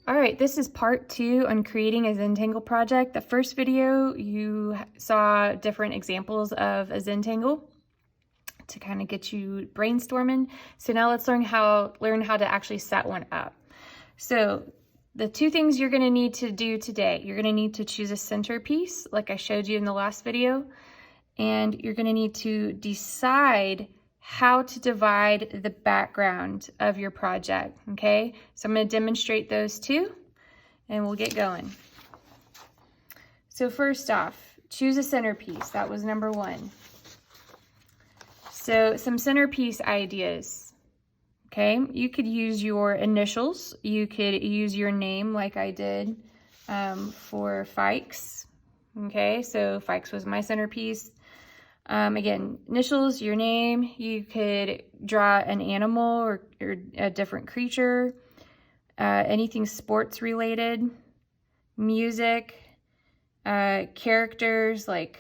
All right, this is part 2 on creating a Zentangle project. The first video, you saw different examples of a Zentangle to kind of get you brainstorming. So now let's learn how to actually set one up. So the two things you're going to need to do today, you're going to need to choose a centerpiece like I showed you in the last video, and you're going to need to decide how to divide the background of your project, okay? So I'm going to demonstrate those two, and we'll get going. So first off, choose a centerpiece. That was number 1. So some centerpiece ideas, okay? You could use your initials. You could use your name like I did for Fikes, okay? So Fikes was my centerpiece. Again, initials, your name. You could draw an animal or a different creature, anything sports related, music, characters like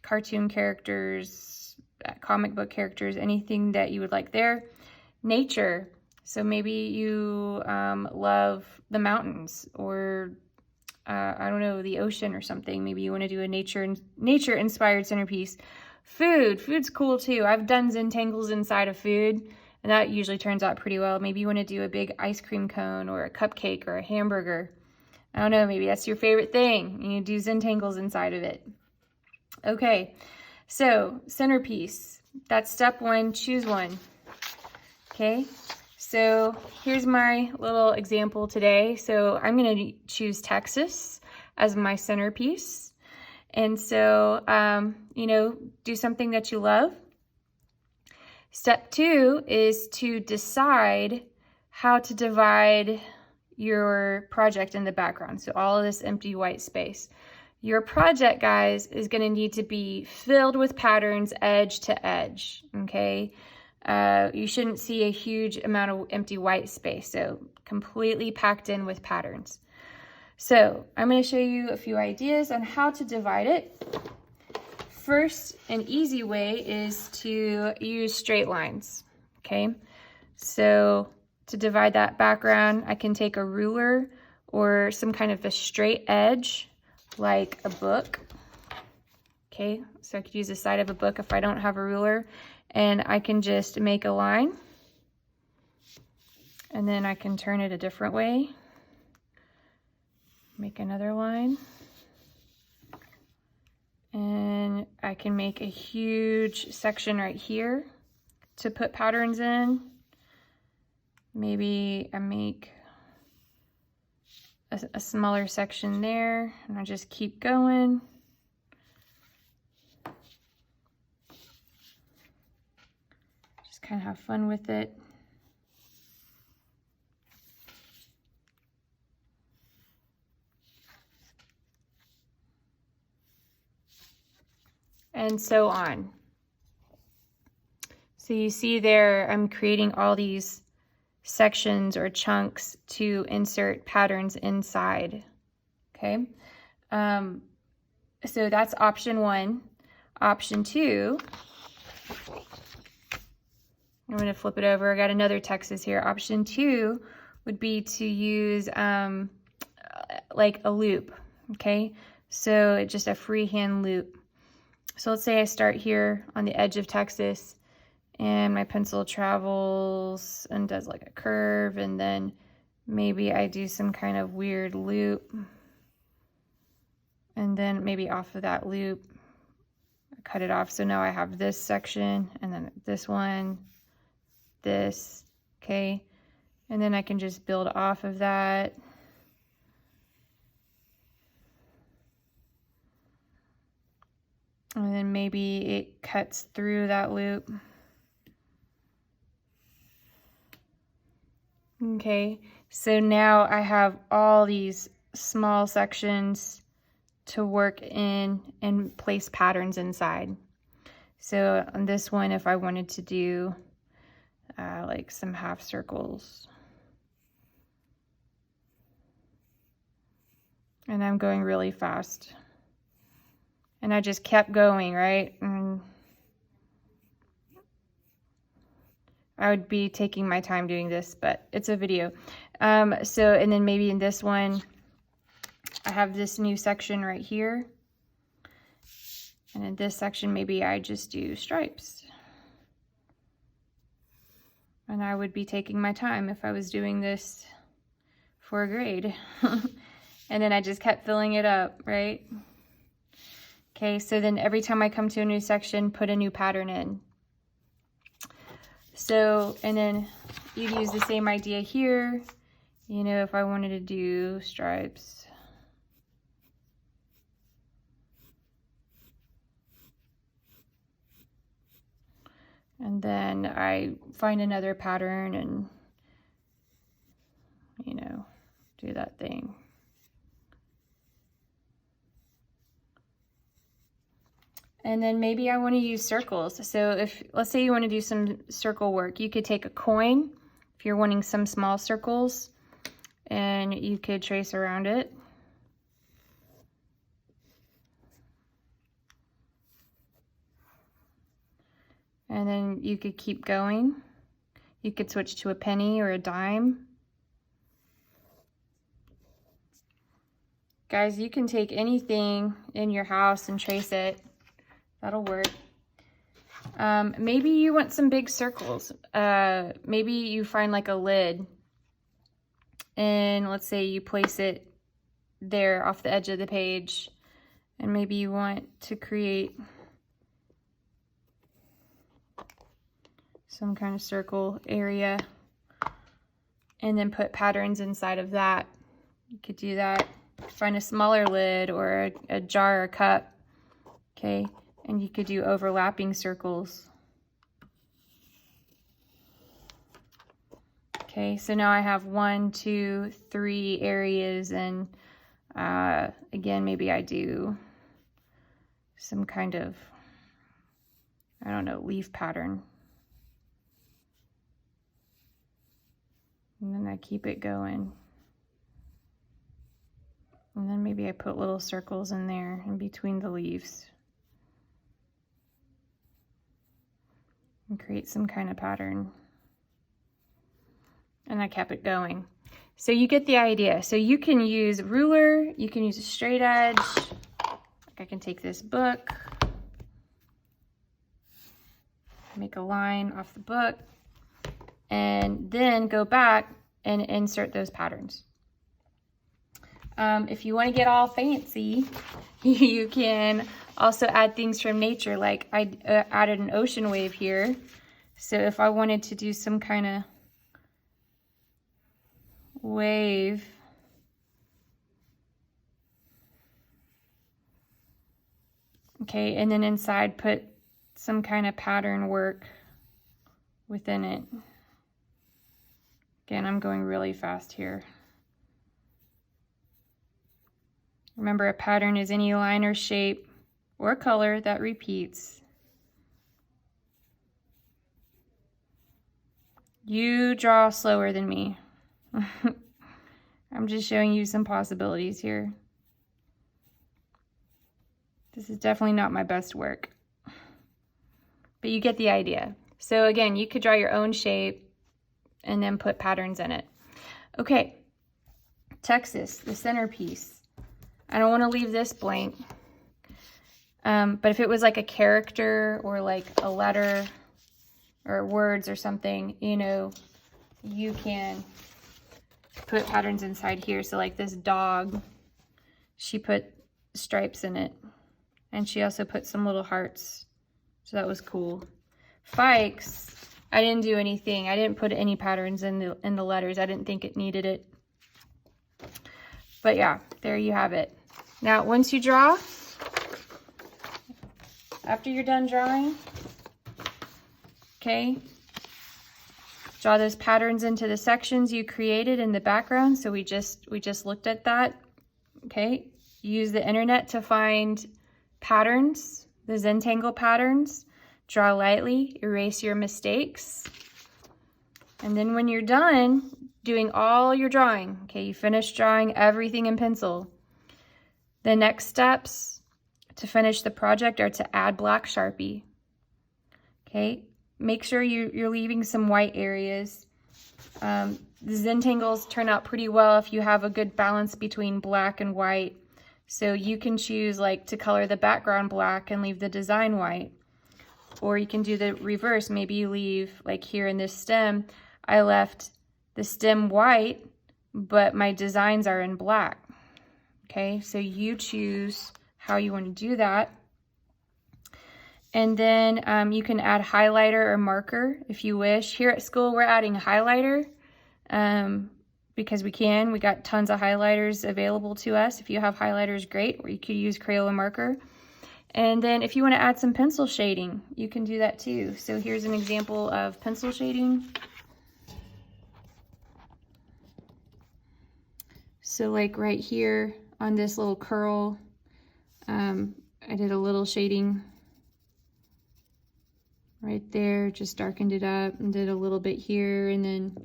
cartoon characters, comic book characters, anything that you would like there. Nature, so maybe you love the mountains or I don't know, the ocean or something. Maybe you want to do a nature inspired centerpiece. Food's cool too. I've done Zentangles inside of food, and that usually turns out pretty well. Maybe you want to do a big ice cream cone or a cupcake or a hamburger. I don't know, maybe that's your favorite thing. You do Zentangles inside of it. Okay, so centerpiece. That's step 1, choose one. Okay. So here's my little example today. So I'm going to choose Texas as my centerpiece. And so, do something that you love. Step 2 is to decide how to divide your project in the background. So all of this empty white space. Your project, guys, is going to need to be filled with patterns edge to edge, okay? You shouldn't see a huge amount of empty white space, so completely packed in with patterns. So I'm going to show you a few ideas on how to divide it. First, an easy way is to use straight lines, okay? So to divide that background, I can take a ruler or some kind of a straight edge, like a book, okay? So I could use the side of a book if I don't have a ruler. And I can just make a line, and then I can turn it a different way, make another line, and I can make a huge section right here to put patterns in. Maybe I make a smaller section there, and I just keep going. Kind of have fun with it. And so on. So you see there, I'm creating all these sections or chunks to insert patterns inside. Okay. So that's option 1. Option 2, I'm going to flip it over. I got another Texas here. Option 2 would be to use like a loop, okay? So just a freehand loop. So let's say I start here on the edge of Texas, and my pencil travels and does like a curve, and then maybe I do some kind of weird loop, and then maybe off of that loop, I cut it off. So now I have this section, and then this one, this, okay, and then I can just build off of that. And then maybe it cuts through that loop. Okay, so now I have all these small sections to work in and place patterns inside. So on this one, if I wanted to do like some half circles, and I'm going really fast, and I just kept going, right? And I would be taking my time doing this, but it's a video. So, and then maybe in this one, I have this new section right here. And in this section, maybe I just do stripes. And I would be taking my time if I was doing this for a grade. And then I just kept filling it up, right? Okay, so then every time I come to a new section, put a new pattern in. So, and then you'd use the same idea here. You know, if I wanted to do stripes. And then I find another pattern and, you know, do that thing. And then maybe I want to use circles. So if, let's say you want to do some circle work, you could take a coin, if you're wanting some small circles, and you could trace around it. And then you could keep going. You could switch to a penny or a dime. Guys, you can take anything in your house and trace it. That'll work. Maybe you want some big circles. Maybe you find like a lid. And let's say you place it there off the edge of the page. And maybe you want to create some kind of circle area and then put patterns inside of that. You could do that. Find a smaller lid or a jar or cup, okay? And you could do overlapping circles. Okay, so now I have 1, 2, 3 areas, and again, maybe I do some kind of, I don't know, leaf pattern. And then I keep it going. And then maybe I put little circles in there in between the leaves. And create some kind of pattern. And I kept it going. So you get the idea. So you can use ruler, you can use a straight edge. Like I can take this book, make a line off the book, and then go back and insert those patterns. If you want to get all fancy, you can also add things from nature. Like I added an ocean wave here. So if I wanted to do some kind of wave, okay, and then inside put some kind of pattern work within it. Again, I'm going really fast here. Remember, a pattern is any line or shape or color that repeats. You draw slower than me. I'm just showing you some possibilities here. This is definitely not my best work, but you get the idea. So again, you could draw your own shape and then put patterns in it. Okay, Texas, the centerpiece. I don't want to leave this blank. But if it was like a character or like a letter or words or something, you know, you can put patterns inside here. So like this dog, she put stripes in it. And she also put some little hearts. So that was cool. Fikes, I didn't do anything. I didn't put any patterns in the letters. I didn't think it needed it. But yeah, there you have it. Now, once you draw, after you're done drawing, okay, draw those patterns into the sections you created in the background. So we just looked at that, okay? Use the internet to find patterns, the Zentangle patterns. Draw lightly, erase your mistakes. And then when you're done doing all your drawing, okay, you finish drawing everything in pencil. The next steps to finish the project are to add black Sharpie. Okay, make sure you're leaving some white areas. The Zentangles turn out pretty well if you have a good balance between black and white. So you can choose like to color the background black and leave the design white. Or you can do the reverse. Maybe you leave, like here in this stem, I left the stem white, but my designs are in black. Okay, so you choose how you want to do that. And then you can add highlighter or marker if you wish. Here at school, we're adding highlighter because we can. We got tons of highlighters available to us. If you have highlighters, great, or you could use Crayola marker. And then if you want to add some pencil shading, you can do that too. So here's an example of pencil shading. So like right here on this little curl, I did a little shading right there, just darkened it up and did a little bit here. And then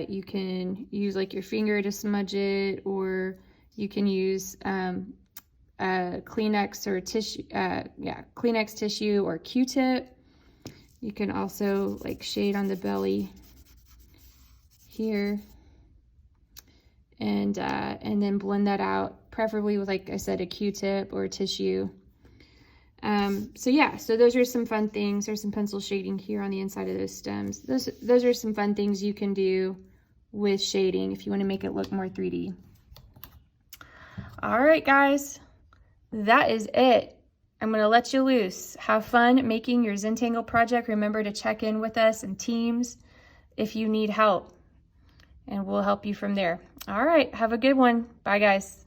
you can use like your finger to smudge it, or you can use Kleenex or tissue, Kleenex tissue or Q-tip. You can also like shade on the belly here, and then blend that out, preferably with, like I said, a Q-tip or a tissue. So yeah, so those are some fun things. There's some pencil shading here on the inside of those stems. Those are some fun things you can do with shading if you want to make it look more 3D. All right, guys, that is it. I'm going to let you loose. Have fun making your Zentangle project. Remember to check in with us in teams if you need help, and we'll help you from there. All right, have a good one. Bye, guys.